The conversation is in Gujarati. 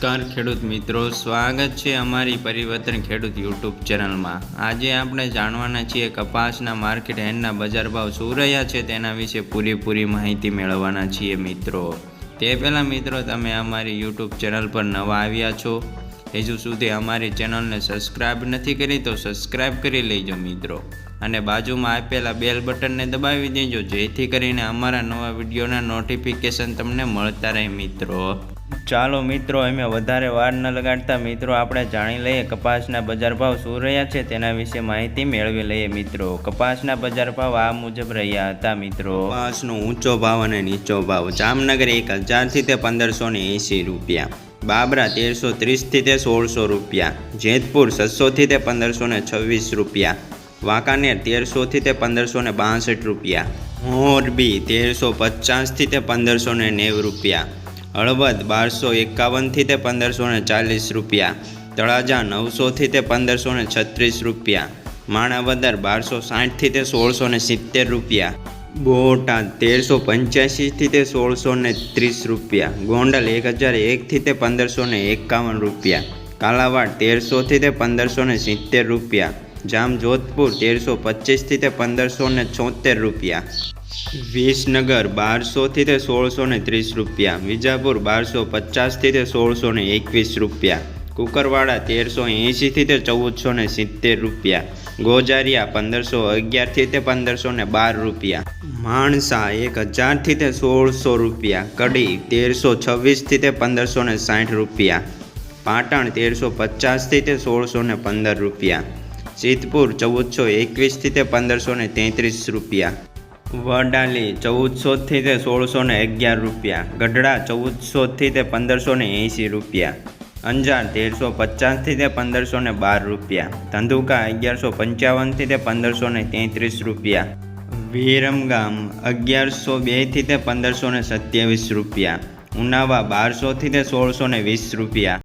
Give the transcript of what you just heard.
નમસ્કાર ખેડૂત મિત્રો, સ્વાગત છે અમારી પરિવર્તન ખેડૂત યુટ્યુબ ચેનલમાં। આજે આપણે જાણવાના છીએ કપાસના માર્કેટ હેન્ડના બજાર ભાવ શું રહ્યા છે તેના વિશે પૂરેપૂરી માહિતી મેળવવાના છીએ મિત્રો। તે પહેલાં મિત્રો, તમે અમારી યુટ્યુબ ચેનલ પર નવા આવ્યા છો, હજુ સુધી અમારી ચેનલને સબસ્ક્રાઈબ નથી કરી તો સબસ્ક્રાઈબ કરી લેજો મિત્રો, અને બાજુમાં આપેલા બેલ બટનને દબાવી દેજો જેથી કરીને અમારા નવા વિડીયોના નોટિફિકેશન તમને મળતા રહે મિત્રો। ચાલો મિત્રો, અમે વધારે વાર ન લગાડતા મિત્રો આપણે જાણી લઈએ કપાસના બજાર ભાવ શું રહ્યા છે તેના વિશે માહિતી મેળવી લઈએ મિત્રો। કપાસના બજાર ભાવ આ મુજબ રહ્યા હતા મિત્રો। કપાસનો ઊંચો ભાવ અને નીચો ભાવ: જામનગર 1000 થી 1580 રૂપિયા, બાબરા 1330 થી 1600 રૂપિયા, જેતપુર 600 થી 1526 રૂપિયા, વાંકાનેર 1300 થી 1562 રૂપિયા, મોરબી 1350 થી 1590 રૂપિયા, હળવદ 1251 થી 1540 રૂપિયા, તળાજા 900 થી 1536 રૂપિયા, માણાવદર 1260 થી 1670 રૂપિયા, બોટાદ 1385 થી 1630 રૂપિયા, ગોંડલ 1001 થી 1551 રૂપિયા, કાલાવાડ 1300 થી 1570 રૂપિયા, જામજોધપુર 1325 થી 1576 રૂપિયા, વિસનગર 1200 થી 1630 રૂપિયા, વિજાપુર 1250 થી 1621 રૂપિયા, કુકરવાડા 1380 થી 1470 રૂપિયા, ગોજારિયા 1511 થી 1512 રૂપિયા, માણસા 1000 થી 1600 રૂપિયા, કડી 1326 થી 1560 રૂપિયા, પાટણ 1350 થી 1615 રૂપિયા, સિદ્ધપુર 1421 થી 1533 રૂપિયા, વડાલી 1400 થી 1611 રૂપિયા, ગઢડા 1400 થી 1580 રૂપિયા, અંજાર 1350 થી 1512 રૂપિયા, ધંધુકા 1155 થી 1533 રૂપિયા, વિરમગામ 1102 થી 1527 રૂપિયા, ઉનાવા 1200 થી 1620 રૂપિયા,